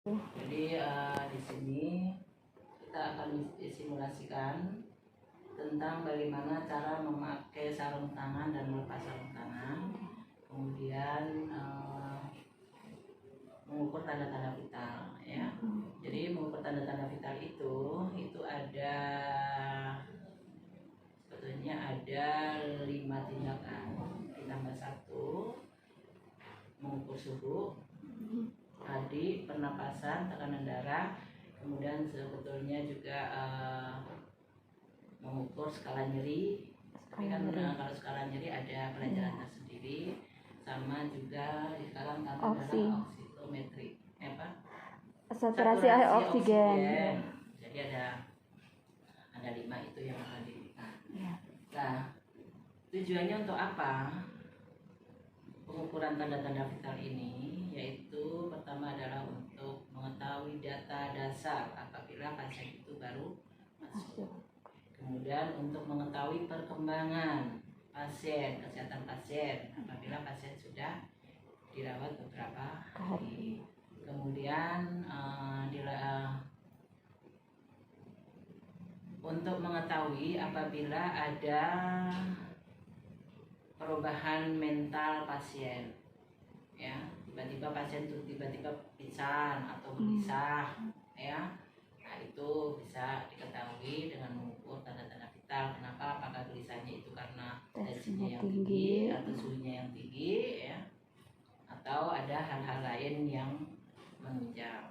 Jadi di sini kita akan disimulasikan tentang bagaimana cara memakai sarung tangan dan melepas sarung tangan, kemudian mengukur tanda-tanda vital, ya. Jadi mengukur tanda-tanda vital itu ada sebetulnya ada 5 tindakan ditambah 1 mengukur suhu. Tadi pernapasan, tekanan darah, kemudian sebetulnya juga mengukur skala nyeri. Tapi kan kalau skala nyeri ada pelajaran tersendiri, sama juga sekarang tanda darah oksitometri, saturasi air oksigen. Jadi ada 5 itu yang akan dilihat. Nah, tujuannya untuk apa pengukuran tanda-tanda vital ini? Yaitu pertama adalah untuk mengetahui data dasar apabila pasien itu baru masuk. Kemudian untuk mengetahui perkembangan pasien, kesehatan pasien apabila pasien sudah dirawat beberapa hari. Kemudian untuk mengetahui apabila ada perubahan mental pasien, ya, tiba-tiba pasien itu tiba-tiba pingsan atau gelisah, ya. Nah, itu bisa diketahui dengan mengukur tanda-tanda vital. Kenapa? Apakah gelisahnya itu karena tensinya yang tinggi atau suhunya yang tinggi, ya, atau ada hal-hal lain yang menunjang.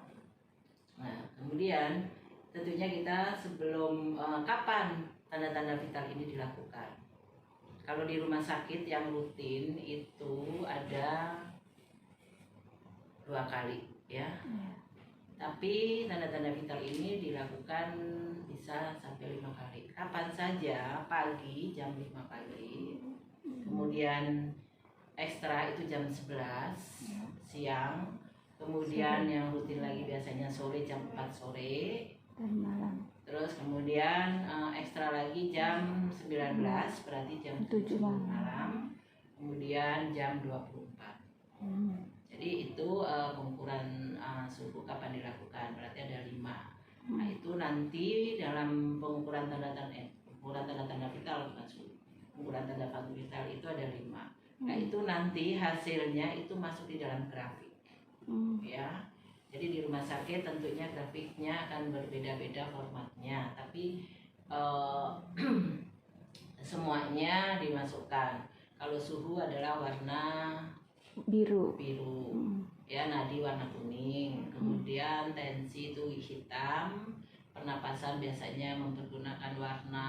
Nah, kemudian tentunya kita sebelum kapan tanda-tanda vital ini dilakukan? Kalau di rumah sakit yang rutin itu ada 2 kali, ya. Tapi tanda-tanda vital ini dilakukan bisa sampai 5 kali. Kapan saja? Pagi jam 5 pagi. Kemudian ekstra itu jam 11 siang. Kemudian yang rutin lagi biasanya sore jam 4 sore. Dan malam. Terus kemudian ekstra lagi jam 19, berarti jam 7 malam. Kemudian jam 24. Jadi itu pengukuran suhu kapan dilakukan, berarti ada 5. Nah, itu nanti dalam pengukuran tanda-tanda vital, bukan suhu. Pengukuran tanda vital itu ada 5. Nah, itu nanti hasilnya itu masuk di dalam grafik. Ya. Jadi di rumah sakit tentunya grafiknya akan berbeda-beda formatnya, tapi semuanya dimasukkan. Kalau suhu adalah warna biru, ya, nadi warna kuning, kemudian tensi itu hitam, pernapasan biasanya mempergunakan warna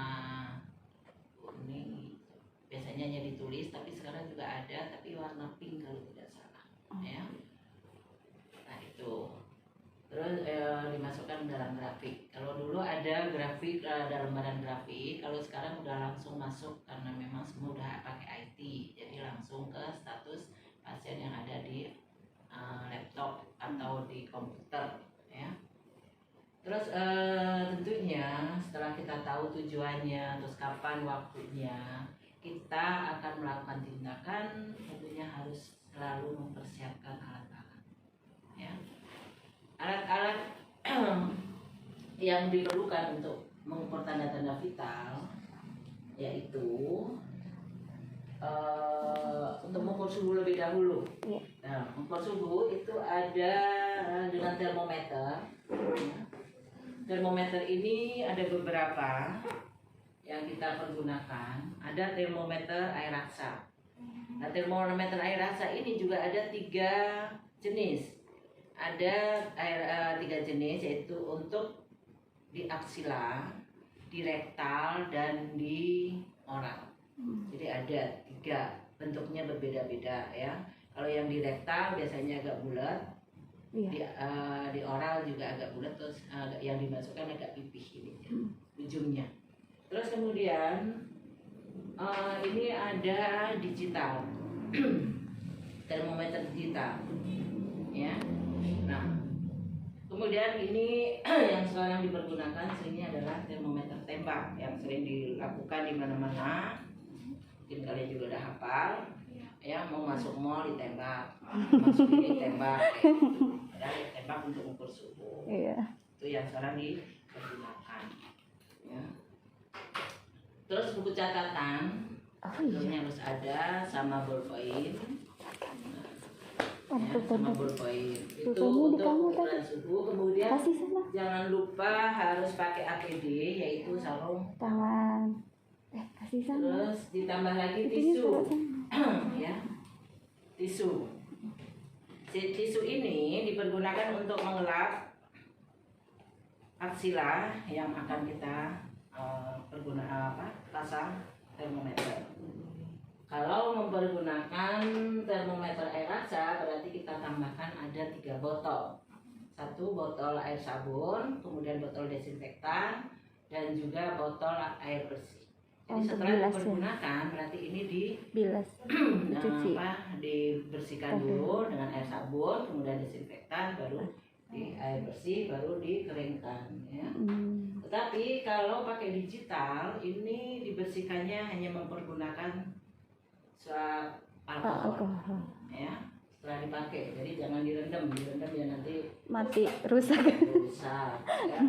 kuning, biasanya hanya ditulis, tapi sekarang juga ada, tapi warna pink kalau tidak salah, ya. Nah, itu terus dimasukkan dalam grafik. Kalau dulu ada grafik dalam badan grafik, kalau sekarang udah langsung masuk karena memang semua udah pakai IT, jadi langsung ke status pasien yang ada di laptop atau di komputer, ya. Terus tentunya setelah kita tahu tujuannya, terus kapan waktunya, kita akan melakukan tindakan. Tentunya harus selalu mempersiapkan alat-alat, ya. Alat-alat yang diperlukan untuk mengukur tanda-tanda vital yaitu untuk mengukur suhu lebih dahulu. Nah, mengukur suhu itu ada dengan termometer. Termometer ini ada beberapa yang kita pergunakan. Ada termometer air raksa. Nah, termometer air raksa ini juga ada 3 jenis. Ada 3 jenis, yaitu untuk di aksila, di rektal, dan di oral. Jadi ada 3, bentuknya berbeda-beda, ya. Kalau yang di rektal biasanya agak bulat, di oral juga agak bulat, terus yang dimasukkan agak pipih ini, ujungnya. Terus kemudian ini ada digital, termometer digital, ya. Nah, kemudian ini yang sekarang dipergunakan seringnya adalah termometer tembak yang sering dilakukan di mana-mana. Mungkin kalian juga udah hafal, ya, mau masuk mall ditembak, masuk ini tembak, ada tembak untuk ukur suhu. Iya. Itu yang sekarang digunakan. Ya. Terus buku catatan, Oh iya. tentunya harus ada sama ballpoint. Oh, Ya, tuh, sama tuh. ballpoint. Itu Tutunya di untuk kamu ukuran suhu. Kemudian Kasih sana. jangan lupa harus pakai APD, yaitu sarung Tangan. Kasih sana. terus ditambah lagi Itunya tisu. taruh sana. Ya, tisu. Tisu ini dipergunakan untuk mengelap aksila yang akan kita pasang termometer. Kalau mempergunakan termometer air raksa, berarti kita tambahkan ada 3 botol. 1 botol air sabun, kemudian botol desinfektan, dan juga botol air bersih. Jadi Untuk setelah bilas, dipergunakan, berarti ini Bilas. Dicuci. dibersihkan dulu dengan air sabun, kemudian desinfektan, baru di air bersih, baru dikeringkan. Ya. Tetapi kalau pakai digital, ini dibersihkannya hanya mempergunakan swab alkohol. Ya, setelah dipakai. Jadi jangan direndam ya nanti Mati, rusak. rusak. Ya.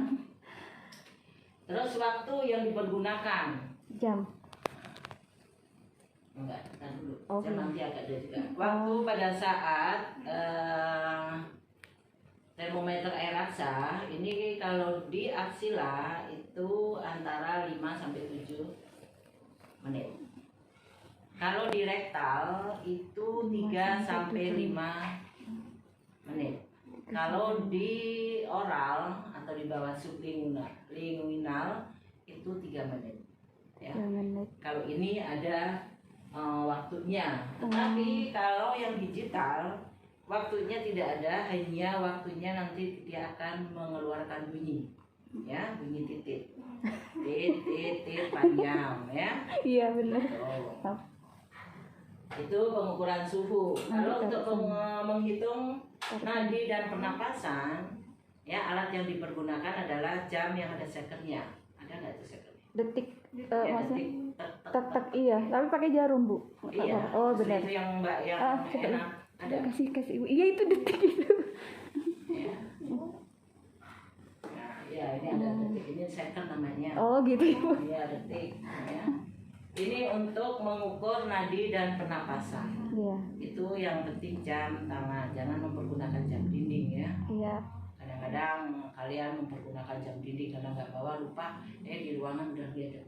Terus waktu yang dipergunakan. Jam. Enggak, kita dulu. Oh, Saya iya. nanti agak ada juga. Waktu pada saat termometer air raksa ini kalau di aksila itu antara 5 sampai 7 menit. Kalau di rektal itu 3 sampai 5 menit. Kalau di oral atau di bawah sublingual itu 3 menit. Ya. Kalau ini ada waktunya. Tetapi kalau yang digital waktunya tidak ada, hanya waktunya nanti dia akan mengeluarkan bunyi. Ya, bunyi titik. Titik panjang ya. Iya benar. Oh. Itu pengukuran suhu. Kalau untuk menghitung nadi dan pernapasan, ya alat yang dipergunakan adalah jam yang ada sekernya. Ada nggak itu sekernya? Detik. Ya, Maksudnya detik. tek iya. Tapi pakai jarum, Bu. Iya. Oh benar. Itu yang mbak yang coba. enak. Ada. Kasih Ibu. Iya itu detik itu. Ya. Nah, ya ini ada detik. Ini second namanya. Oh gitu Ibu. Iya detik. Ya. Ini untuk mengukur nadi dan pernapasan. Iya. Itu yang penting jam tangan, jangan mempergunakan jam dinding ya. Iya. Kadang-kadang kalian mempergunakan jam dinding karena nggak bawa, lupa di ruangan udah lihat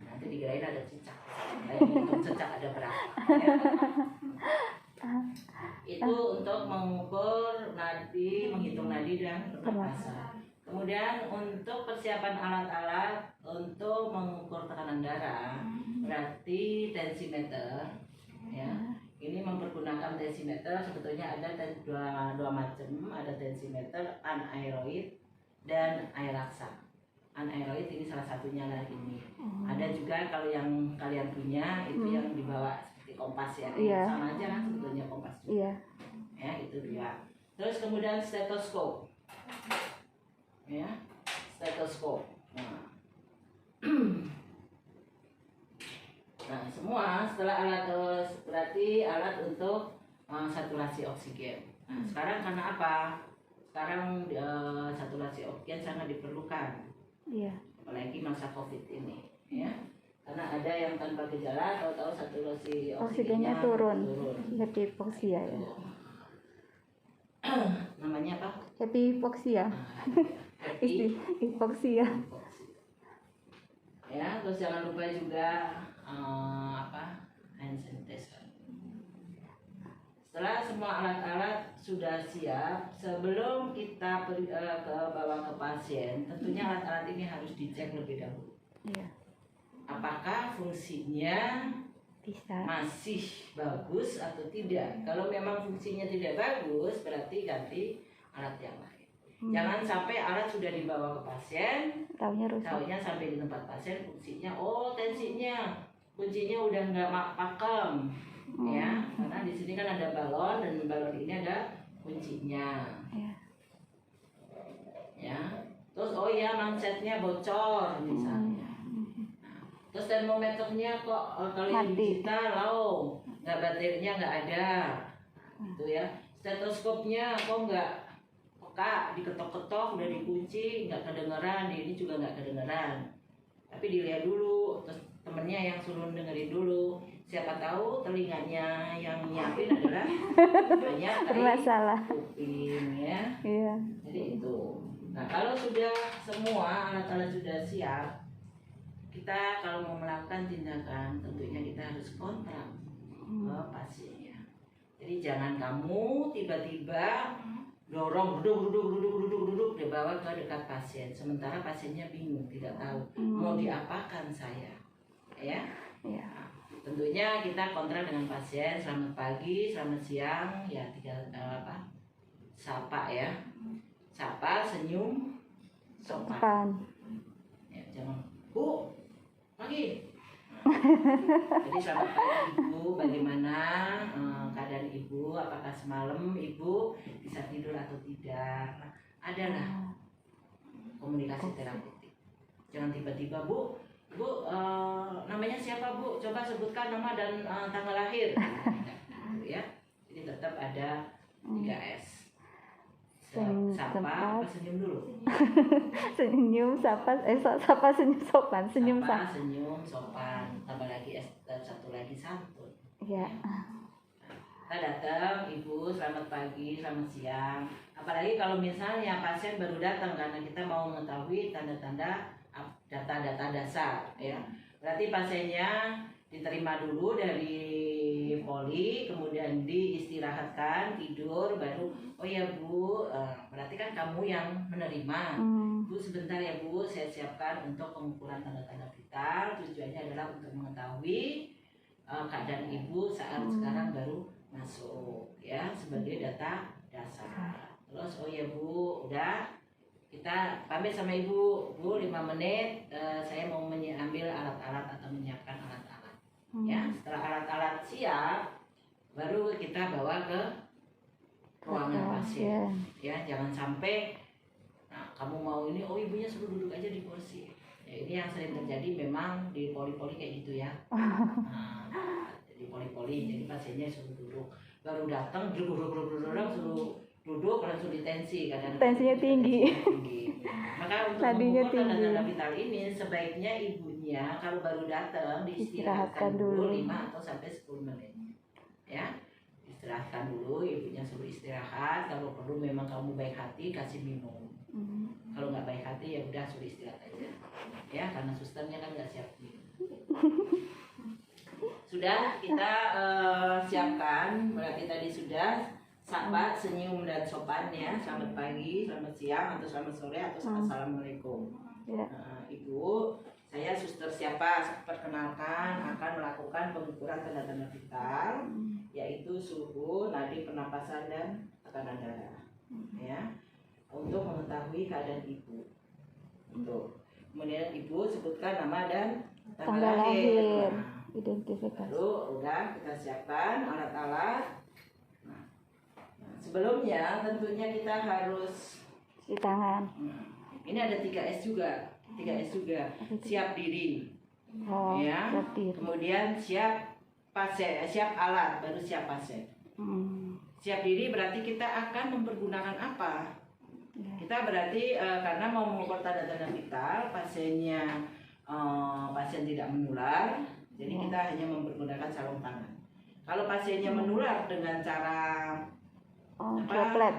nanti dikirain ada cicak. Hitung cicak ada berapa ya. Itu untuk mengukur nadi, menghitung nadi dan pernapasan. Kemudian untuk persiapan alat-alat untuk mengukur tekanan darah, berarti tensimeter, ya. Ini mempergunakan tensimeter, sebetulnya ada dua macam, ada tensimeter anaeroid dan air raksa. Anaeroid ini salah satunya lah ini. Ada juga kalau yang kalian punya itu yang dibawa seperti kompas ya, sama aja kan sebetulnya kompas juga. Iya. Ya itu dia. Terus kemudian stetoskop. Ya, stetoskop. Nah, semua setelah alat berarti alat untuk saturasi oksigen. Nah, sekarang karena apa? Sekarang saturasi oksigen sangat diperlukan. Iya. Apalagi masa Covid ini, ya. Karena ada yang tanpa gejala, tahu-tahu saturasi Oksigennya turun. Hypoksia ya. Namanya apa? Hypoksia. Hipoksia. Ya, terus jangan lupa juga hand sanitizer. Setelah semua alat-alat sudah siap, sebelum kita bawa ke pasien, tentunya alat-alat ini harus dicek lebih dahulu. Iya. Apakah fungsinya masih bagus atau tidak? Kalau memang fungsinya tidak bagus, berarti ganti alat yang lain. Jangan sampai alat sudah dibawa ke pasien, taunya sampai di tempat pasien fungsinya, tensinya, kuncinya udah nggak pakem, ya, karena di sini kan ada balon dan balon ini ada kuncinya, ya. Terus mansetnya bocor misalnya, terus termometernya kok kalau yang digital nggak baterainya nggak ada, gitu ya. stetoskopnya kok nggak peka, diketok-ketok udah dikunci nggak kedengeran, ini juga nggak kedengeran. Tapi dilihat dulu, terus temennya yang suruh dengerin dulu. Siapa tahu telinganya yang nyiapin adalah banyak Bermasalah. kuping ya. Iya. Jadi itu. Nah kalau sudah semua alat-alat sudah siap, kita kalau mau melakukan tindakan tentunya kita harus kontrak ke pasiennya. Jadi jangan kamu tiba-tiba dorong duduk dibawa ke dekat pasien, sementara pasiennya bingung, tidak tahu mau diapakan saya, ya. Iya. Nah, tentunya kita kontrak dengan pasien, selamat pagi, selamat siang, ya sapa ya, sapa, senyum, sopan. Pan. Ya, jangan Bu pagi. Jadi selamat pagi Ibu, bagaimana keadaan Ibu? Apakah semalam Ibu bisa tidur atau tidak? Nah, adalah komunikasi terapeutik. Jangan tiba-tiba Bu namanya siapa Bu? Coba sebutkan nama dan tanggal lahir. Gitu ya. Jadi tetap ada 3S. Sapa, apa senyum dulu? Senyum, sapa, sapa, senyum, sopan. Senyum, Sapa, senyum, sopan. Tambah lagi satu lagi santun. Iya. Kita datang, Ibu, selamat pagi, selamat siang. Apalagi kalau misalnya pasien baru datang karena kita mau mengetahui tanda-tanda data-data dasar, ya. Berarti pasiennya diterima dulu dari poli, kemudian diistirahatkan, tidur, baru oh ya Bu, berarti kan kamu yang menerima. Bu sebentar ya Bu, saya siapkan untuk pengukuran tanda-tanda vital. Tujuannya adalah untuk mengetahui keadaan Ibu saat sekarang baru masuk, ya, sebagai data dasar. Terus oh ya Bu, udah kita pamit sama Ibu, Bu 5 menit, saya mau ambil alat-alat atau menyiapkan alat-alat. Ya, setelah alat-alat siap, baru kita bawa ke ruangan pasien. Ya, jangan sampai kamu mau ini, oh ibunya suruh duduk aja di kursi. Ya, ini yang sering terjadi memang di poli-poli kayak gitu ya. Jadi poli-poli, jadi pasiennya suruh duduk, baru datang suruh duduk langsung ditensi, kadang tensinya tinggi. Maka untuk Tadinya mengukur tinggi. tanda-tanda vital ini sebaiknya ibunya kalau baru datang diistirahatkan dulu 5 atau sampai 10 menit. Ya, istirahatkan dulu, ibunya suruh istirahat. Kalau perlu memang kamu baik hati kasih minum. Kalau nggak baik hati ya udah suruh istirahat aja. Ya, karena susternya kan nggak siap minum. Sudah kita siapkan, berarti tadi sudah sapa, senyum dan sopan ya. Selamat pagi, selamat siang, atau selamat sore, atau assalamualaikum. Ya. Ibu, saya suster siapa? Perkenalkan akan melakukan pengukuran tanda-tanda vital, yaitu suhu, nadi pernapasan dan tekanan darah. Ya, untuk mengetahui keadaan Ibu. Untuk kemudian Ibu sebutkan nama dan tanggal lahir. Identifikasi. Lalu udah kita siapkan alat-alat. Sebelumnya tentunya kita harus Cuci tangan. Ini ada 3S juga. 3S juga. Siap diri. Oh, Ya. siap diri. Kemudian siap pasien, siap alat, baru siap pasien. Siap diri berarti kita akan mempergunakan apa? Kita berarti karena mau mengukur tanda-tanda vital, pasiennya pasien tidak menular, jadi kita hanya mempergunakan sarung tangan. Kalau pasiennya menular dengan cara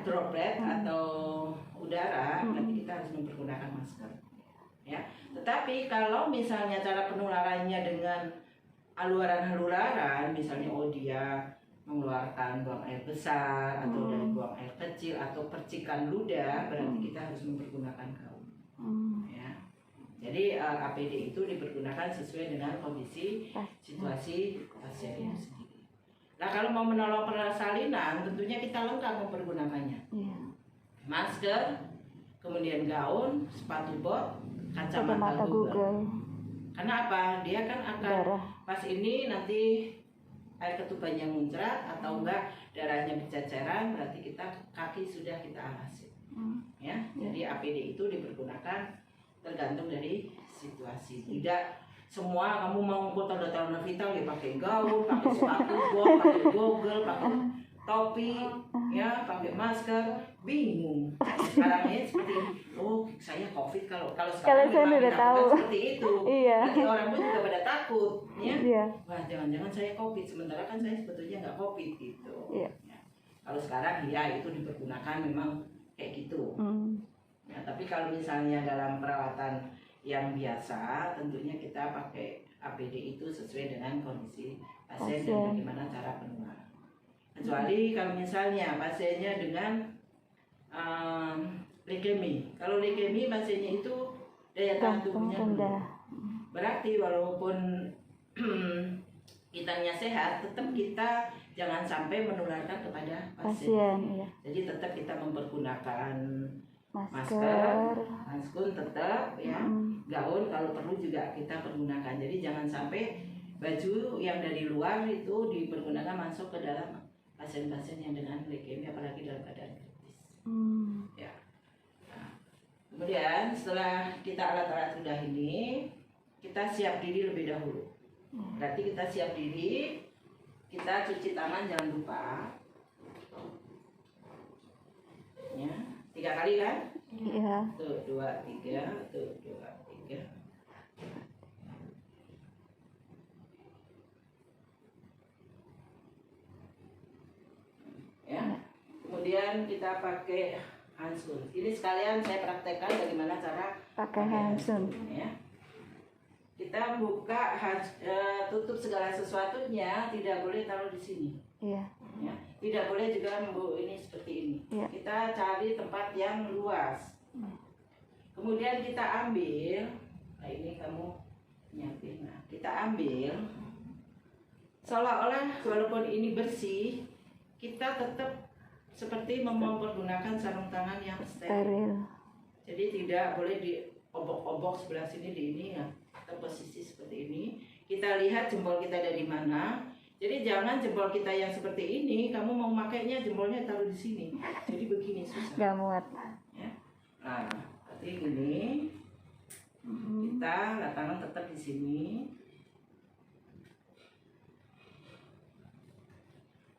droplet atau udara, berarti kita harus mempergunakan masker. Ya. Tetapi kalau misalnya cara penularannya dengan aluran-aluran, misalnya dia mengeluarkan buang air besar atau dari buang air kecil atau percikan ludah, berarti kita harus mempergunakan gaun. Ya. Jadi APD itu dipergunakan sesuai dengan kondisi situasi pasien itu sendiri. Nah kalau mau menolong persalinan, tentunya kita lengkap mempergunakannya. Masker, kemudian gaun, sepatu bot, kacamata Google. Karena apa? Dia kan akan pas ini nanti air ketubannya muncrat atau enggak darahnya berceceran, berarti kita kaki sudah kita alasin. Ya, jadi APD itu dipergunakan tergantung dari situasi. Tidak semua kamu mau mengukur tanda-tanda vital ya pakai gaun, pakai sepatu bot, pakai goggle, pakai topi, ya pakai masker, bingung. Sekarang ini seperti ini. Oh, saya COVID kalau Kalau sekarang saya memang udah dilakukan tahu. seperti itu. Iya. Nanti orang pun juga pada takut, ya. Iya. Wah, jangan-jangan saya COVID, sementara kan saya sebetulnya nggak COVID gitu. Iya. Ya. Kalau sekarang ya itu dipergunakan memang kayak gitu. Ya, tapi kalau misalnya dalam perawatan yang biasa, tentunya kita pakai APD itu sesuai dengan kondisi pasien dan bagaimana cara penularan. Kecuali kalau misalnya pasiennya dengan leukemi. Kalau leukemi pasiennya itu daya tahan tubuhnya rendah. Berarti walaupun kitanya sehat, tetap kita jangan sampai menularkan kepada pasien. Iya. Jadi tetap kita mempergunakan masker, hanskun tetap ya, gaun kalau perlu juga kita pergunakan. Jadi jangan sampai baju yang dari luar itu dipergunakan masuk ke dalam pasien-pasien yang dengan leukemia, apalagi dalam keadaan kritis. Ya. Nah, kemudian setelah kita alat-alat sudah ini, kita siap diri lebih dahulu. Berarti kita siap diri, kita cuci tangan jangan lupa. Ya, 3 kali kan? Iya. Tuh 2, 3, tuh 2, 3. Ya. Kemudian kita pakai handscoon. Ini sekalian saya praktekkan bagaimana cara pakai handscoon. Ya. Kita buka tutup segala sesuatunya, tidak boleh taruh di sini. Iya. Ya. Tidak boleh juga ini seperti ini. Iya. Kita cari tempat yang luas. Kemudian kita ambil, nah ini kamu nyiapin. Nah, kita ambil seolah-olah walaupun ini bersih, kita tetap seperti mempergunakan sarung tangan yang steril. Jadi tidak boleh diobok-obok sebelah sini di ini ya. Kita posisi seperti ini. Kita lihat jempol kita dari mana. Jadi jangan jempol kita yang seperti ini, kamu mau makainya jempolnya taruh di sini. Jadi begini susah. Gak muat. Ya. Nah, berarti gini. Kita tangan tetap di sini.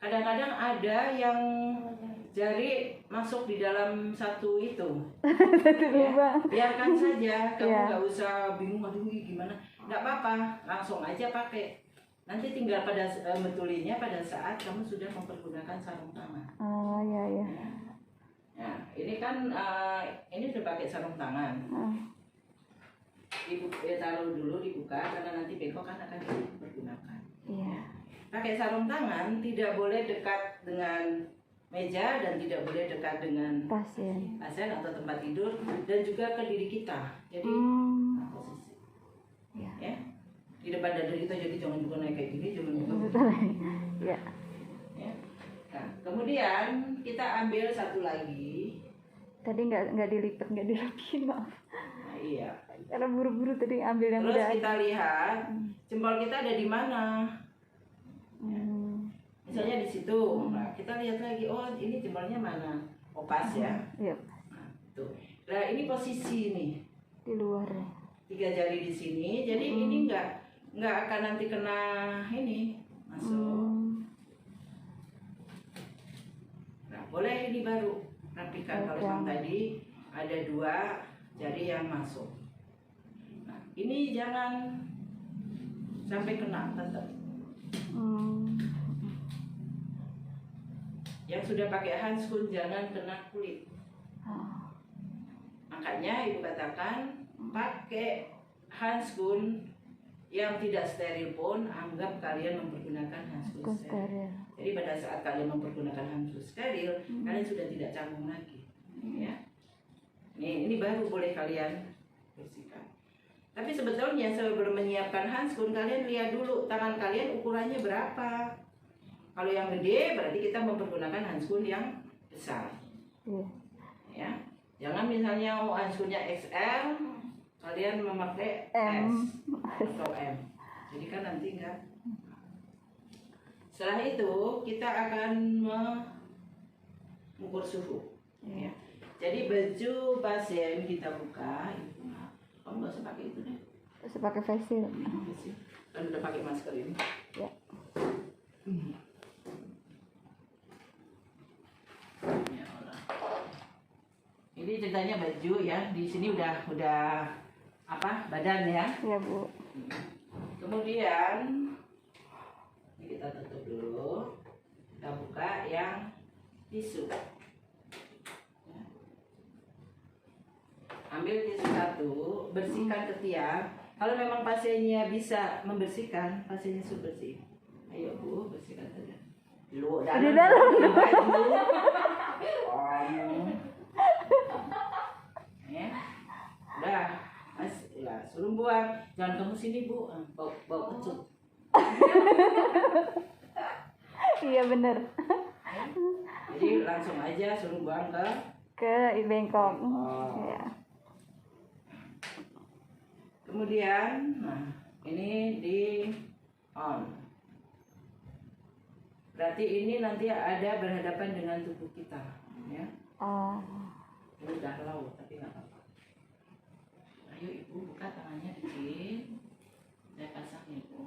Kadang-kadang ada yang jari masuk di dalam satu itu. Ya, biarkan saja, kamu nggak usah bingung aduh gimana. Nggak apa-apa, langsung aja pakai. Nanti tinggal pada betulinnya pada saat kamu sudah mempergunakan sarung tangan. Oh iya. Ya. Nah, ini kan ini sudah pakai sarung tangan. Taruh dulu dibuka karena nanti bengkok kan akan dipergunakan. Iya. Pakai sarung tangan tidak boleh dekat dengan meja dan tidak boleh dekat dengan pasien atau tempat tidur dan juga ke diri kita. Jadi posisi. Ya. Di depan dada kita, jadi jangan juga naik kayak gini, jangan juga. Ya. Ya. Nah, kemudian kita ambil satu lagi. Tadi nggak dilipat, nggak dirapiin, maaf. Nah, iya. Karena buru-buru tadi ambil yang terus udah. Kita lihat jempol kita ada di mana. Ya. Misalnya di situ. Nah, kita lihat lagi, oh ini jempolnya mana? Oh pas ya. Iya. Nah, tuh. Nah ini posisi nih. Di luar. 3 jari di sini, jadi ini nggak akan nanti kena ini masuk. Nah, boleh ini baru rapikan. Kalau yang tadi ada 2 jari yang masuk. Nah, ini jangan sampai kena tetap. Yang sudah pakai handscoon jangan kena kulit. Makanya ibu katakan pakai handscoon yang tidak steril pun anggap kalian mempergunakan handscoon steril. Jadi pada saat kalian mempergunakan handscoon steril, kalian sudah tidak canggung lagi. Ya. Ini baru boleh kalian bersihkan. Tapi sebetulnya sebelum menyiapkan handscoon, kalian lihat dulu tangan kalian ukurannya berapa. Kalau yang gede berarti kita mempergunakan handscoon yang besar. Ya. Jangan misalnya handscoonnya XL, kalian memakai S atau M. Jadi kan nanti enggak. Setelah itu kita akan mengukur suhu. Ya. Jadi baju pasien kita buka. Kamu nggak usah pakai itu deh. Usah pakai face shield. Kan udah pakai masker ini. Ya. Jadi ceritanya baju ya, di sini udah apa badan ya. Iya Bu. Kemudian ini kita tutup dulu, kita buka yang tisu. Ya. Ambil tisu satu, bersihkan ketiak. Kalau memang pasiennya bisa membersihkan, pasiennya sudah bersih. Ayo Bu, bersihkan saja. Dulu Di dalam. Ya. Udah, Mas, ya, suruh buang. Jangan kamu sini Bu, bau kecut. Iya bener. Jadi langsung aja suruh buang Ke Bengkok. Oh. Iya. Kemudian, nah ini di on. Berarti ini nanti ada berhadapan dengan tubuh kita, ya. Oh. Ini udah laut, tapi nggak apa-apa. Ayo Ibu buka tangannya dikit. Saya pasang Ibu.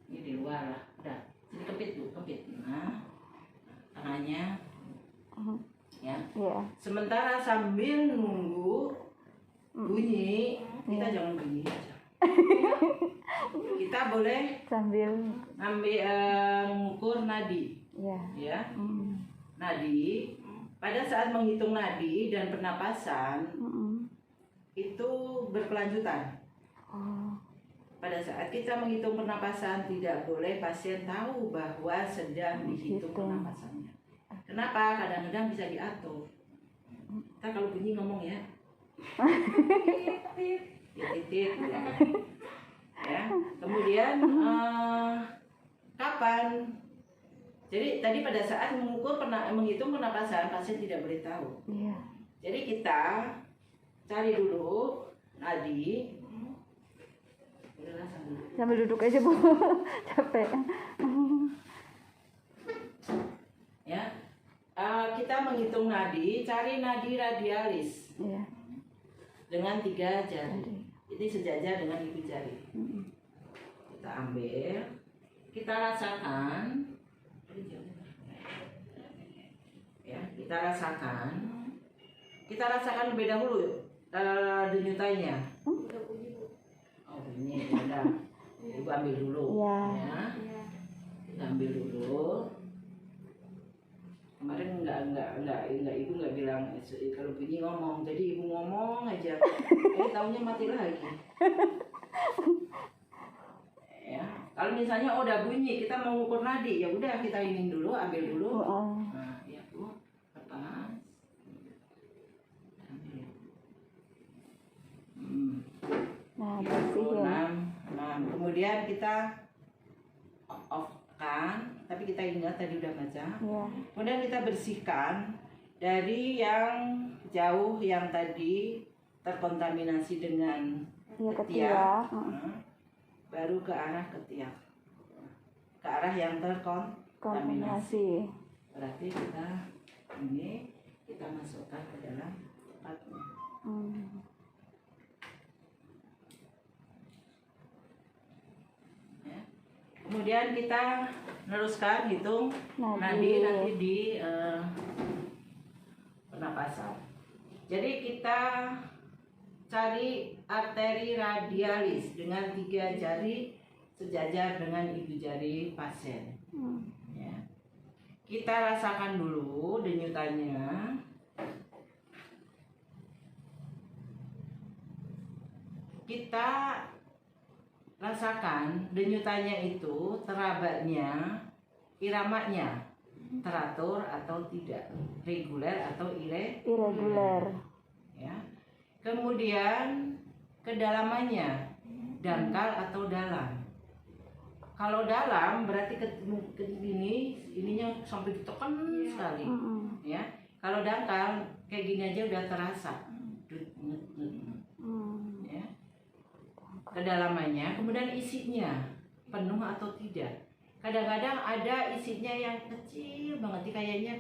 Ini di luar lah, udah. Sini kepit Bu, kepit. Nah, tangannya, ya. Iya. Sementara sambil nunggu bunyi, kita jangan bunyi aja. Kita boleh Sambil. ambil mengukur nadi, Iya. ya. Nadi. Pada saat menghitung nadi dan pernapasan itu berkelanjutan. Oh. Pada saat kita menghitung pernapasan tidak boleh pasien tahu bahwa sedang dihitung pernapasannya. Kenapa? Kadang-kadang bisa diatur. Kita kalau bunyi ngomong ya. Titit, ya. Kemudian kapan? Jadi tadi pada saat menghitung pernapasan pasien tidak boleh tahu. Iya. Jadi kita cari dulu nadi. Udahlah, Sambil duduk aja Bu. Capek. Ya. Kita menghitung nadi, cari nadi radialis. Iya. Dengan 3 jari. Ini sejajar dengan ibu jari. Kita ambil, kita rasakan, ya, kita rasakan lebih dahulu denyutanya. Oh bunyi, udah. Ibu ambil dulu, ya. Kita ambil dulu. Kemarin enggak ibu nggak bilang kalau bunyi ngomong, jadi ibu ngomong aja, taunya mati lagi. Ya, kalau misalnya udah bunyi kita mau ukur nadi, ya udah kita ini dulu, ambil dulu. Nah, ya Bu, lepas. Ambil. Nah, Ya, bersih ya. 6. Kemudian kita off kan, tapi kita ingat tadi udah baca. Iya. Kemudian kita bersihkan dari yang jauh yang tadi terkontaminasi dengan ketiak, baru ke arah ketiak, ke arah yang terkontaminasi. Kontaminasi. Berarti kita ini kita masukkan ke dalam tempatnya. Ya. Kemudian kita meneruskan hitung nadi nanti di pernapasan. Jadi kita cari arteri radialis dengan 3 jari sejajar dengan ibu jari pasien. Ya. Kita rasakan dulu denyutannya. Kita rasakan denyutannya itu terabatnya, iramanya teratur atau tidak, reguler atau irregular. Ya. Kemudian kedalamannya, dangkal atau dalam. Kalau dalam berarti ininya sampai ditekan sekali. Ya. Kalau dangkal kayak gini aja udah terasa. Ya. Kedalamannya, kemudian isinya penuh atau tidak. Kadang-kadang ada isinya yang kecil banget, kayaknya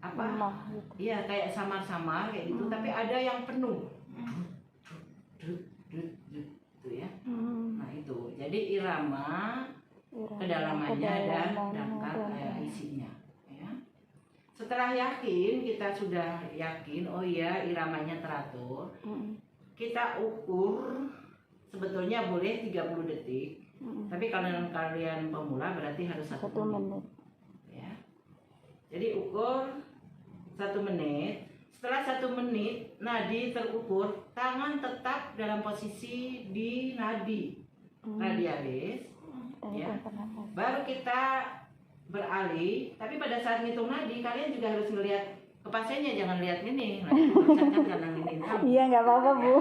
apa? Iya, kayak samar-samar kayak gitu, tapi ada yang penuh. Gitu ya. Nah, itu. Jadi irama kedalamannya dan dangkal kayak isinya, ya. setelah yakin, kita sudah yakin, oh iya iramanya teratur, kita ukur, sebetulnya boleh 30 detik, tapi kalau kalian pemula berarti harus 1 menit. Ya. Jadi ukur 1 menit. Setelah 1 menit, nadi terukur, tangan tetap dalam posisi di nadi radialis. Ya. Baru kita beralih, tapi pada saat ngitung nadi kalian juga harus ngelihat ke pasiennya, jangan lihat ini. Jangan ini. Iya, nggak apa-apa Bu.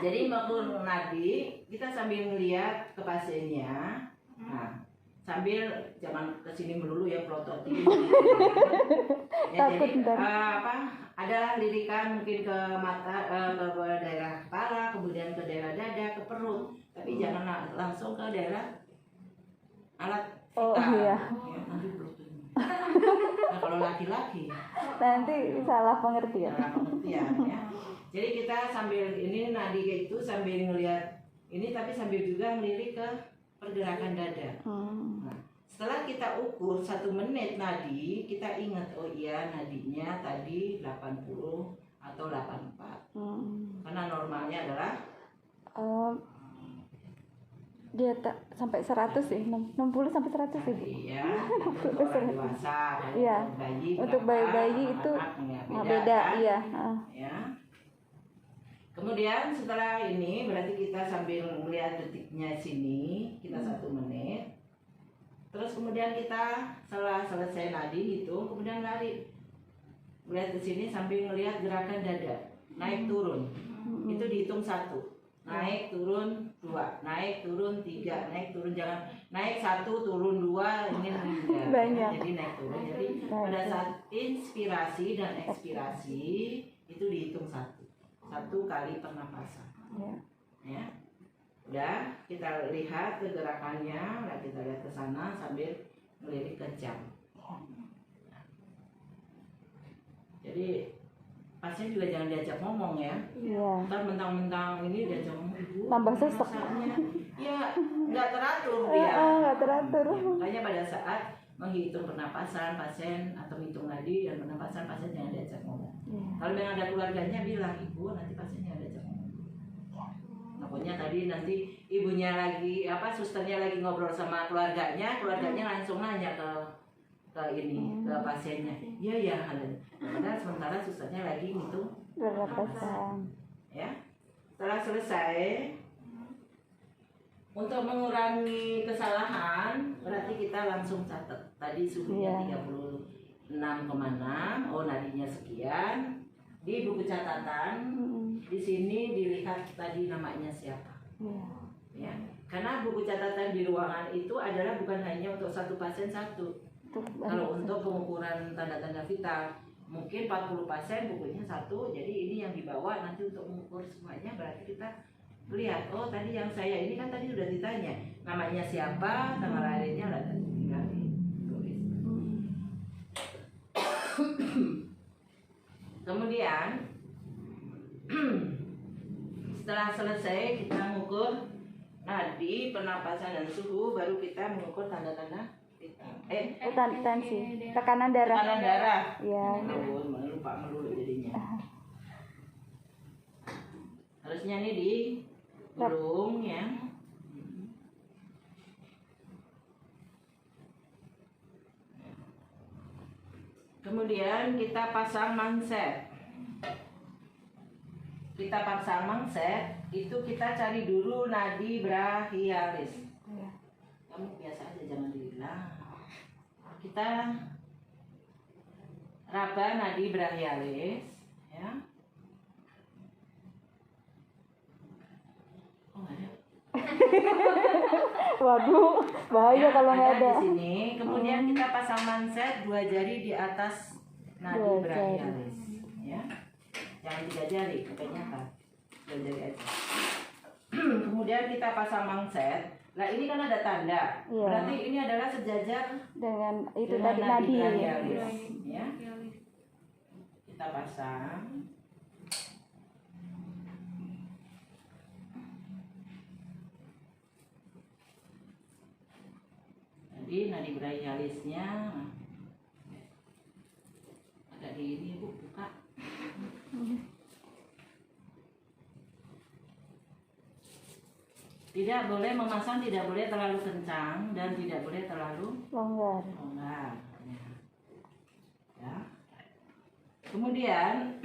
Jadi mengukur nadi, kita sambil ngelihat ke pasiennya. Nah, sambil jangan kesini melulu ya pelototin. Ya, jadi ada lirikan mungkin ke mata, ke daerah kepala, kemudian ke daerah dada, ke perut, tapi jangan langsung ke daerah alat vital. Oh iya. Ya, nanti pelototin. Nah, kalau laki-laki Nanti salah pengertian. ya. Jadi kita sambil ini nadi itu sambil ngelihat ini, tapi sambil juga ngelirik ke pergerakan dada. Nah, setelah kita ukur 1 menit nadi, kita ingat, oh iya nadinya tadi 80 atau 84. Karena normalnya adalah dia tak sampai 100 sih, 60 sampai 100 sih Bu. Iya, untuk orang dewasa. Iya. Untuk bayi-bayi itu beda, kan? iya. Ya. Kemudian setelah ini berarti kita sambil melihat detiknya sini, kita 1 menit. Terus kemudian kita setelah selesai nadi gitu, kemudian lari. Melihat ke sini sambil melihat gerakan dada, naik turun. Itu dihitung 1. Naik turun 2, naik turun 3, naik turun, jangan naik 1 turun 2, ini banyak. Jadi naik turun. Jadi pada saat inspirasi dan ekspirasi itu dihitung 1 kali pernapasan. Ya. Udah, kita lihat ke gerakannya, nah kita lihat ke sana sambil melirik ke jam. Jadi pasien juga jangan diajak ngomong ya. Iya. Ntar mentang-mentang ini diajak ngomong, ibu Tambah sesek. Ya nggak teratur dia. Nggak teratur. Ya, makanya pada saat menghitung pernapasan pasien atau hitung nadi dan pernapasan pasien jangan diajak ngomong. Kalau memang ada keluarganya bilang, ibu nanti pasiennya diajak ngomong. Takutnya tadi nanti ibunya lagi susternya lagi ngobrol sama keluarganya langsung nanya ke pasiennya. Iya, padahal sementara susternya lagi ngitung pernapasan. Ya. Setelah selesai, untuk mengurangi kesalahan berarti kita langsung catat. Tadi suhunya 36,6, oh nadinya sekian. Di buku catatan, di sini dilihat tadi namanya siapa. Ya. Karena buku catatan di ruangan itu adalah bukan hanya untuk satu pasien satu. Kalau untuk pengukuran tanda-tanda vital, mungkin 40 pasien bukunya 1, jadi ini yang dibawa nanti untuk mengukur semuanya. Berarti kita lihat, oh tadi yang saya ini kan tadi sudah ditanya namanya siapa, tanggal lahirnya lah, tinggal ditulis. Kemudian setelah selesai kita mengukur nadi, pernapasan dan suhu, baru kita mengukur tanda-tanda tensi, tekanan darah. Tekanan darah. Iya. Lupa melulu jadinya. Harusnya ini di burung ya. Kemudian kita pasang manset. Itu kita cari dulu nadi brachialis. Kamu biasa aja jangan dibilang. Kita raba nadi brachialis ya. Oh, nggak ada. Waduh, bahaya kalau nggak ada. Di sini. Kemudian kita pasang manset 2 jari di atas nadi brachialis ya. Jangan 3 jari, makanya apa? 2 jari aja. Kemudian kita pasang manset. Nah ini kan ada tanda, berarti ini adalah sejajar dengan itu tadi nadi. Ya. Kita pasang. Jadi nadi brachialisnya Tidak boleh memasang, tidak boleh terlalu kencang dan tidak boleh terlalu longgar. longgar. Ya. Kemudian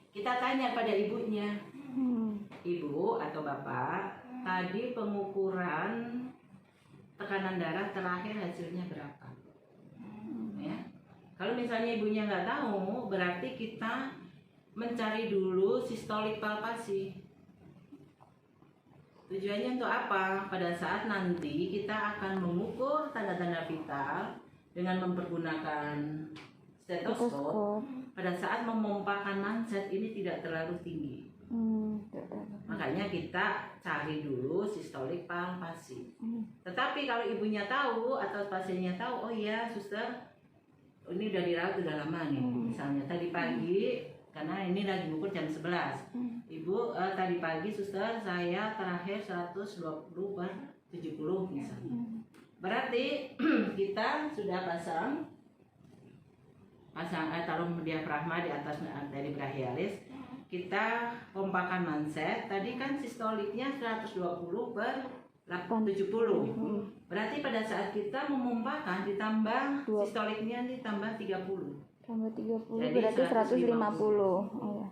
kita tanya pada ibunya, ibu atau bapak, tadi pengukuran tekanan darah terakhir hasilnya berapa? Ya. Kalau misalnya ibunya nggak tahu, berarti kita mencari dulu sistolik palpasi. Tujuannya untuk apa? Pada saat nanti kita akan mengukur tanda-tanda vital dengan mempergunakan stetoskop. Pada saat memompakan manset ini tidak terlalu tinggi. Makanya kita cari dulu sistolik palpasi. Tetapi kalau ibunya tahu atau pasiennya tahu, oh iya suster, ini udah dirawat udah lama nih. Misalnya tadi pagi, karena ini lagi ukur jam 11. Ibu, tadi pagi suster saya terakhir 120/70 misalnya. Berarti kita sudah pasang taruh diafragma di atas arteri brachialis. Kita pompakan manset. Tadi kan sistoliknya 120/70. Berarti pada saat kita memompakan ditambah sistoliknya ditambah 30. Tambah 30 Jadi berarti 150. Oh,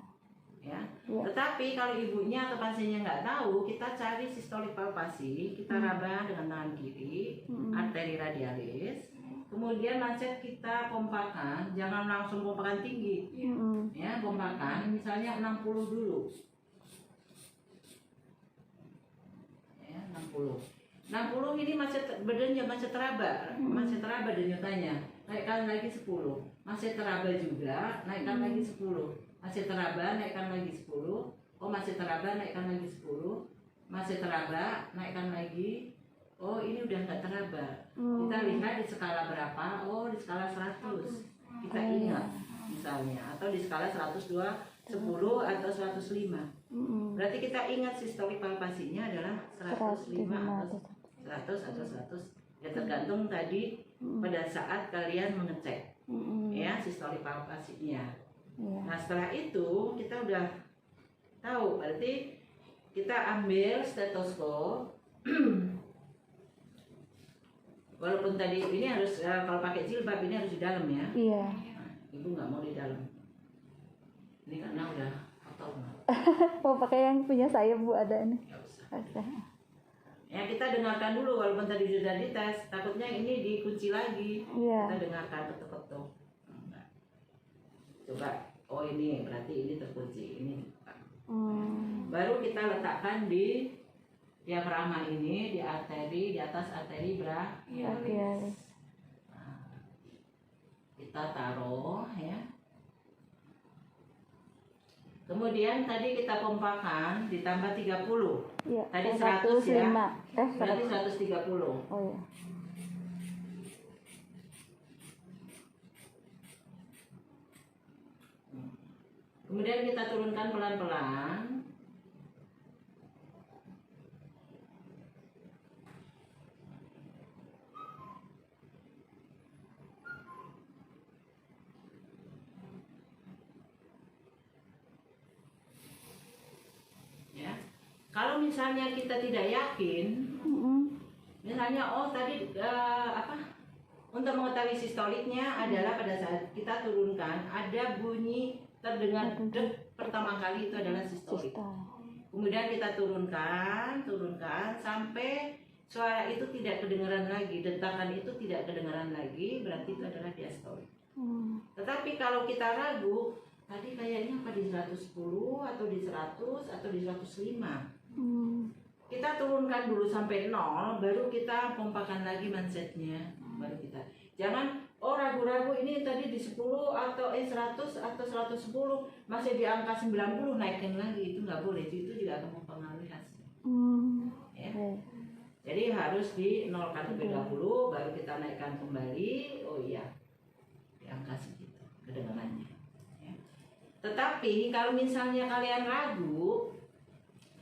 ya. Ya. Tetapi kalau ibunya atau pasiennya nggak tahu, kita cari sistolik palpasi, kita raba dengan tangan kiri, arteri radialis, kemudian manset kita pompakan, jangan langsung pompakan tinggi, ya pompakan, misalnya 60 dulu, ya 60 ini manset badannya manset teraba denyutanya, naikkan lagi 10, manset teraba juga, naikkan lagi 10. Masih teraba, naikkan lagi 10. Oh, masih teraba, naikkan lagi 10. Masih teraba, naikkan lagi. Oh, ini udah nggak teraba. Kita lihat di skala berapa. Oh, di skala 100. Kita ingat misalnya. Atau di skala 102, 10 atau 105. Berarti kita ingat sistolik palpasinya adalah 105 atau 100 atau 100. Ya tergantung tadi pada saat kalian mengecek. Ya, sistolik palpasinya. Nah setelah itu kita udah tahu, berarti kita ambil stetoskop. Walaupun tadi ini harus kalau pakai jilbab ini harus di dalam ya. Iya. Nah, ibu nggak mau di dalam. Ini karena udah kotor. Mau pakai yang punya saya Bu, ada nih. Nggak usah. Oke. Ya kita dengarkan dulu walaupun tadi sudah dites. Takutnya ini dikunci lagi. Iya. Kita dengarkan ketuk-ketuk. Coba, oh ini berarti ini terkunci, ini dibuka. Baru kita letakkan di diafragma ini, di arteri, di atas arteri brachialis. Nah, kita taruh ya. Kemudian tadi kita pompakan ditambah 30. Iya. Tadi 100 ya. Berarti 130. Oh iya. Kemudian kita turunkan pelan-pelan. Ya. Kalau misalnya kita tidak yakin, misalnya oh tadi untuk mengetahui sistoliknya adalah pada saat kita turunkan ada bunyi terdengar dek pertama kali itu adalah sistolik. Kemudian kita turunkan sampai suara itu tidak kedengaran lagi, dentakan itu tidak kedengaran lagi, berarti itu adalah diastolik. Tetapi kalau kita ragu, tadi kayaknya apa di 110 atau di 100 atau di 105. Kita turunkan dulu sampai 0, baru kita pompakan lagi mansetnya, baru kita. Jangan ragu-ragu ini tadi di 10 atau 100 atau 110 masih di angka 90 naikin lagi, itu nggak boleh, itu juga akan mempengaruhi hasil. Ya. Jadi harus di 0 terlebih dahulu, baru kita naikkan kembali. Oh iya, di angka segitu kedengarannya. Ya. Tetapi kalau misalnya kalian ragu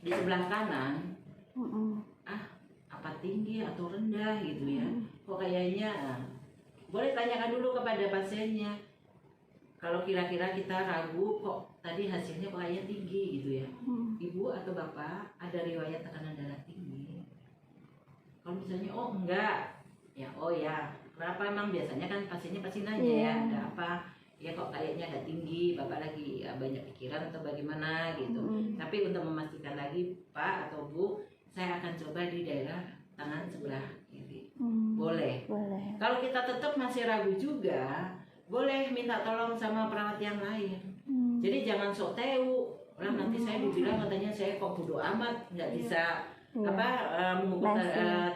di sebelah kanan, apa tinggi atau rendah gitu ya, kok kayaknya boleh tanyakan dulu kepada pasiennya. kalau kira-kira kita ragu kok tadi hasilnya kok kayaknya tinggi gitu ya. Ibu atau bapak ada riwayat tekanan darah tinggi? Kalau misalnya oh enggak, ya oh ya, kenapa emang biasanya kan pasiennya pasti nanya ya ada apa? Ya kok kayaknya agak tinggi, bapak lagi banyak pikiran atau bagaimana gitu. Tapi untuk memastikan lagi Pak atau Bu, saya akan coba di daerah tangan sebelah kiri. Boleh. Kalau kita tetap masih ragu juga, boleh minta tolong sama perawat yang lain. Jadi jangan sok tahu. Orang nanti saya dibilang katanya saya kok bodoh amat, nggak bisa mengukur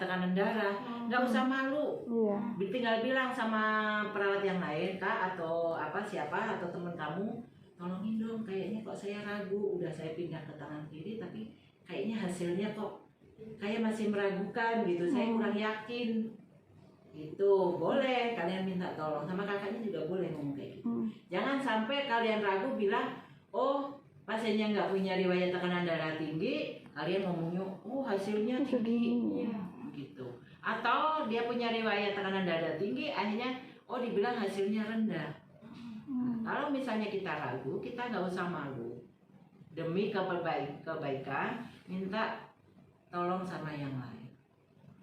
tekanan darah. Nggak usah malu. Tinggal bilang sama perawat yang lain, Kak atau siapa atau teman kamu, tolongin dong. Kayaknya kok saya ragu. Udah saya pindah ke tangan kiri, tapi kayaknya hasilnya kok kayak masih meragukan gitu. Saya kurang yakin. Itu boleh kalian minta tolong sama kakaknya juga boleh ngomong kayak gitu. Jangan sampai kalian ragu bilang, oh pasiennya nggak punya riwayat tekanan darah tinggi, kalian ngomongnya, oh hasilnya tinggi, gitu. Atau dia punya riwayat tekanan darah tinggi, akhirnya oh dibilang hasilnya rendah. Kalau misalnya kita ragu, kita nggak usah malu. Demi kebaikan, minta tolong sama yang lain.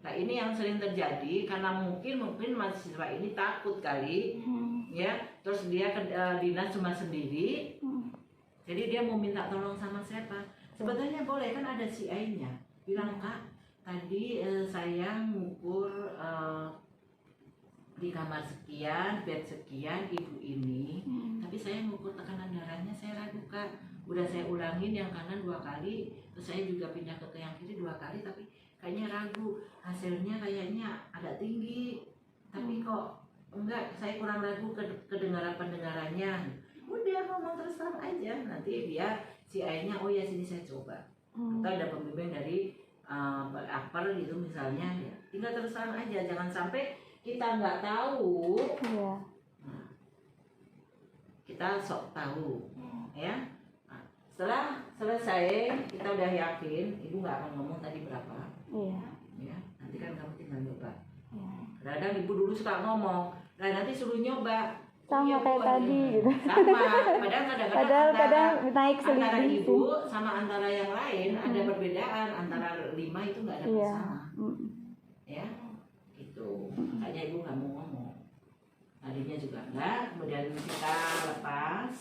Nah ini yang sering terjadi karena mungkin mahasiswa ini takut kali, ya. Terus dia ke dinas cuma sendiri. Jadi dia mau minta tolong sama siapa? Sebetulnya boleh kan ada CI-nya. Bilang Kak, tadi saya ngukur di kamar sekian, bed sekian, ibu ini. Tapi saya ngukur tekanan darahnya saya ragu Kak. Udah saya ulangin yang kanan 2 kali, terus saya juga pindah ke yang kiri 2 kali, tapi kayaknya ragu. Hasilnya kayaknya agak tinggi. Tapi kok enggak, saya kurang ragu pendengarannya. Udah ngomong terus terang aja, nanti dia CI-nya oh ya sini saya coba. Atau ada pembimbing dari akper gitu misalnya, ya tinggal terus terang aja, jangan sampai kita nggak tahu, kita sok tahu, ya. Nah, setelah selesai kita udah yakin, ibu nggak akan ngomong tadi berapa, ya nanti kan kamu tinggal nyoba. Kadang ibu dulu suka ngomong, nah nanti suruh nyoba. Sama kayak tadi gitu. Sama, padahal kadang naik antara selisih ibu sama antara yang lain ada perbedaan, antara 5 itu nggak ada masalah. Ya, itu makanya ibu nggak mau ngomong. Tadinya juga enggak, kemudian kita lepas.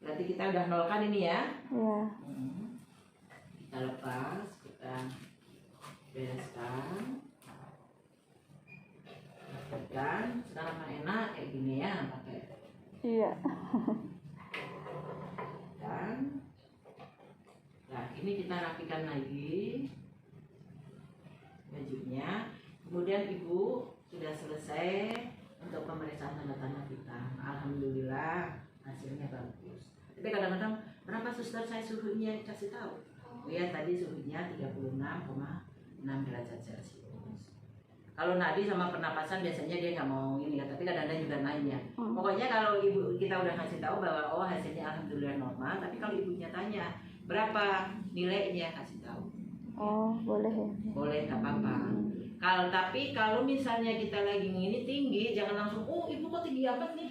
Berarti kita udah nolkan ini ya. Kita lepas, kita bereskan. Kan sekarang mah enak kayak gini ya pakai. Dan nah ini kita rapikan lagi bajunya. Kemudian ibu sudah selesai untuk pemeriksaan tanda-tanda kita. Alhamdulillah hasilnya bagus. Tapi kadang-kadang berapa suster saya suhunya kasih tahu. Oh ya tadi suhunya 36,6 derajat Celcius. Kalau nadi sama pernapasan biasanya dia nggak mau ini ya, tapi kadang-kadang juga nanya. Pokoknya kalau ibu kita udah ngasih tahu bahwa oh hasilnya alhamdulillah normal, tapi kalau ibunya tanya berapa nilainya kasih tahu. Oh boleh ya. Boleh nggak apa-apa. Kalau misalnya kita lagi ini tinggi, jangan langsung oh ibu kok tinggi amat nih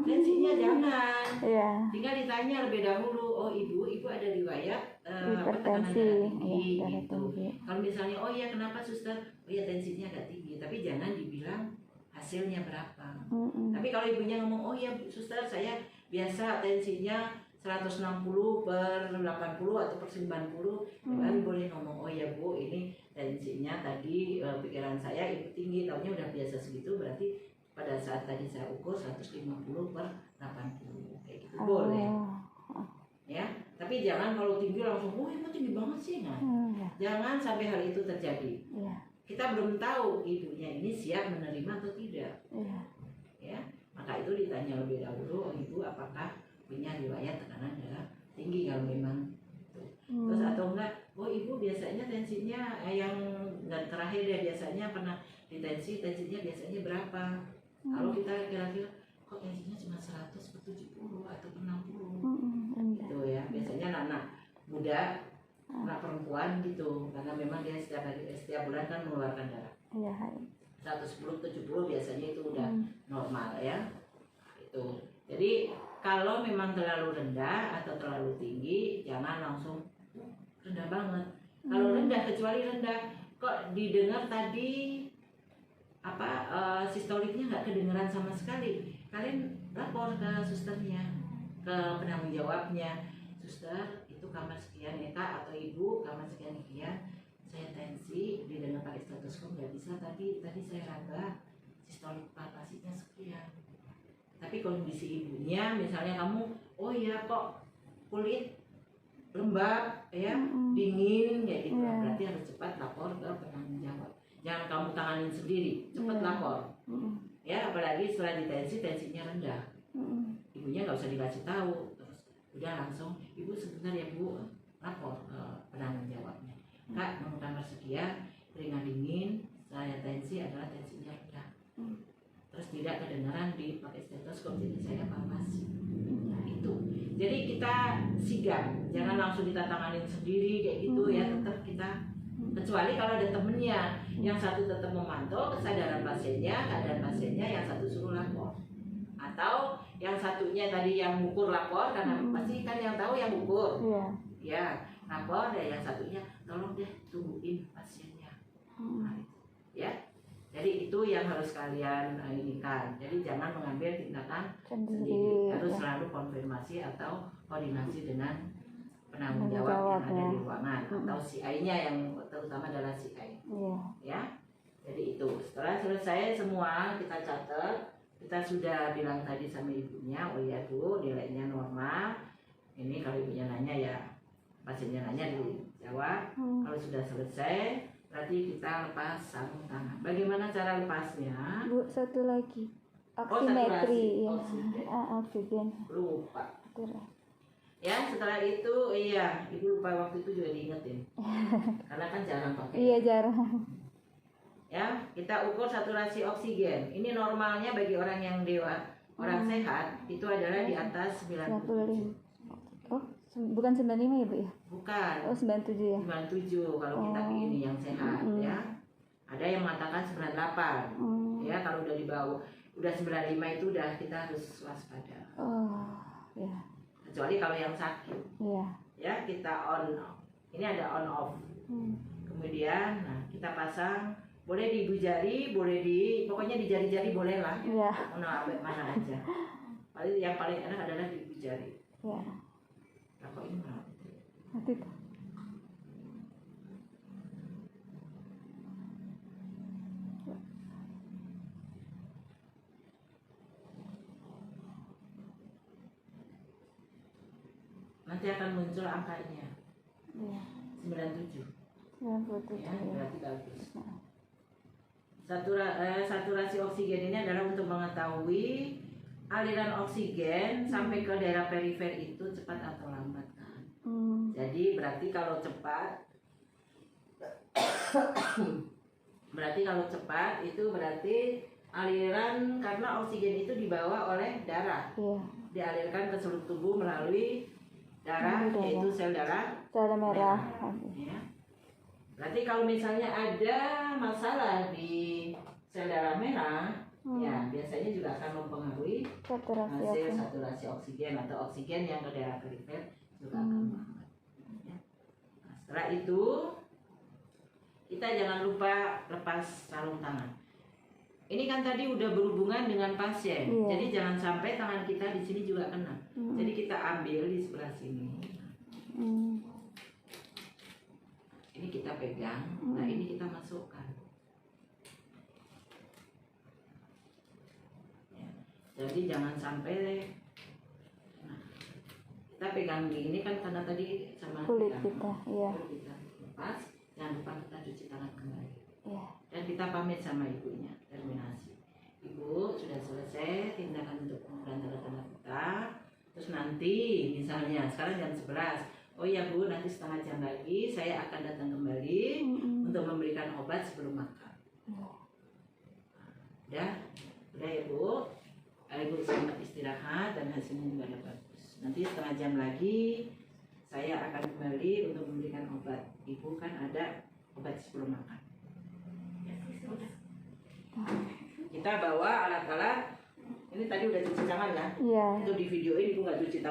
tensinya, jangan. Tinggal ditanya lebih dahulu, oh ibu ada riwayat tekanan darah tinggi gitu. Kalau misalnya oh ya kenapa suster, oh ya tensinya agak tinggi, tapi jangan dibilang hasilnya berapa. Tapi kalau ibunya ngomong oh ya suster saya biasa tensinya 160/80 atau per 90, baru boleh ngomong oh ya bu ini tensinya tadi pikiran saya ibu tinggi, tahunya udah biasa segitu, berarti pada saat tadi saya ukur 150/80 kayak gitu boleh. Ya, tapi jangan kalau tinggi langsung oh ibu tinggi banget sih, nah jangan sampai hal itu terjadi. Kita belum tahu ibunya ini siap menerima atau tidak. Ya, maka itu ditanya lebih dahulu, oh ibu apakah punya riwayat tekanan darah tinggi kalau memang terus atau enggak, oh ibu biasanya tensinya yang dan terakhir ya biasanya pernah tensinya biasanya berapa. Kalau kita kira-kira kok tensinya cuma 100/70 atau 60 gitu ya, biasanya anak muda, anak perempuan gitu, karena memang dia setiap bulan kan mengeluarkan darah. 110/70 biasanya itu udah normal ya. Itu Jadi kalau memang terlalu rendah atau terlalu tinggi, jangan langsung rendah banget. Kalau rendah, kecuali rendah, kok didengar tadi sistoliknya nggak kedengeran sama sekali, kalian lapor ke susternya, ke penanggung jawabnya. Suster, itu kamar sekian ya kak, atau ibu kamar sekian, saya tensi didengar pakai stetoskop nggak bisa, tadi saya raba sistolik palpasinya sekian. Tapi kondisi ibunya, misalnya kamu, oh ya kok kulit lembab ya, dingin kayak gitu, berarti harus cepat lapor ke penanggung jawab. Jangan kamu tanganin sendiri, cepat lapor. Ya, apalagi setelah ditensi, tensinya rendah, ibunya nggak usah dikasih tahu, terus udah langsung, ibu sebentar ya bu, lapor ke penanggung jawabnya. Kak, mau kamar sekian, keringat dingin, saya tensi adalah tensinya rendah. Terus tidak kedengaran dipakai stetoskop, jadi saya palpasi. Nah itu, jadi kita sigap, jangan langsung kita tanganin sendiri kayak gitu ya, tetap kita, kecuali kalau ada temennya, yang satu tetap memantau kesadaran pasiennya, keadaan pasiennya, yang satu suruh lapor, atau yang satunya tadi yang ngukur lapor, karena pasti kan yang tahu yang ngukur, ya lapor, ya yang satunya tolong deh tungguin pasiennya, nah, ya. Jadi itu yang harus kalian ini kan. Jadi jangan mengambil tindakan sendiri. Harus selalu konfirmasi atau koordinasi dengan penanggung jawab yang ada di ruangan atau CI-nya, yang terutama adalah CI. Ya. Jadi itu. Setelah selesai semua kita catat. Kita sudah bilang tadi sama ibunya, oh ya Bu, nilainya normal. Ini kalau ibunya nanya ya, pasiennya nanya dijawab. Kalau sudah selesai, berarti kita lepas sarung tangan. Bagaimana cara lepasnya? Bu, satu lagi. Oximetri. Oksigen. Lupa. Ya, setelah itu iya, ibu lupa waktu itu juga diingetin. Karena kan jarang pakai. Iya, jarang. Ya, kita ukur saturasi oksigen. Ini normalnya bagi orang yang orang sehat itu adalah di atas 97. Oh, bukan 95 ya Bu ya? Bukan. Oh, 97 ya. 97 kalau kita ini yang sehat ya. Ada yang mengatakan 98. Ya, kalau udah di bawah udah 95 itu udah kita harus waspada. Oh, ya. Kecuali kalau yang sakit. Iya. Ya, kita on. Ini ada on off. Kemudian nah, kita pasang, boleh di ibu jari, boleh pokoknya di jari-jari boleh lah. Iya. Mana aja. Paling yang paling enak adalah di ibu jari. Iya. Nah, kok ini malah Nanti tuh. nanti akan muncul angkanya. Iya. 97. 97. Ya, berarti bagus. Saturasi oksigen ini adalah untuk mengetahui aliran oksigen sampai ke daerah perifer itu cepat atau lambat kan. Jadi berarti kalau cepat itu berarti aliran, karena oksigen itu dibawa oleh darah. Iya. Dialirkan ke seluruh tubuh melalui darah, yaitu sel darah merah. Ya. Berarti kalau misalnya ada masalah di sel darah merah, ya biasanya juga akan mempengaruhi hasil saturasi oksigen atau oksigen yang ke daerah perifer juga akan menghambat. Ya. Nah, setelah itu kita jangan lupa lepas sarung tangan. Ini kan tadi udah berhubungan dengan pasien, jadi jangan sampai tangan kita di sini juga kena. Jadi kita ambil di sebelah sini. Ini kita pegang, nah ini kita masukkan. Ya. Jadi jangan sampai, nah, kita pegang di ini kan karena tadi sama kulit kita, iya. Kulit kita lepas, jangan lupa kita cuci tangan kembali. Iya. Dan kita pamit sama ibunya, terminasi. Ibu sudah selesai tindakan untuk pengukuran tanda-tanda kita. Terus nanti misalnya sekarang jam 11, oh ya Bu, nanti setengah jam lagi saya akan datang kembali untuk memberikan obat sebelum makan. Udah ya Bu. Ibu selamat istirahat dan hasilnya juga ada bagus. Nanti setengah jam lagi saya akan kembali untuk memberikan obat. Ibu kan ada obat sebelum makan. Kita bawa alat-alat Ini tadi udah cuci tangan kan? Iya. Itu di videoin ibu nggak cuci tangan.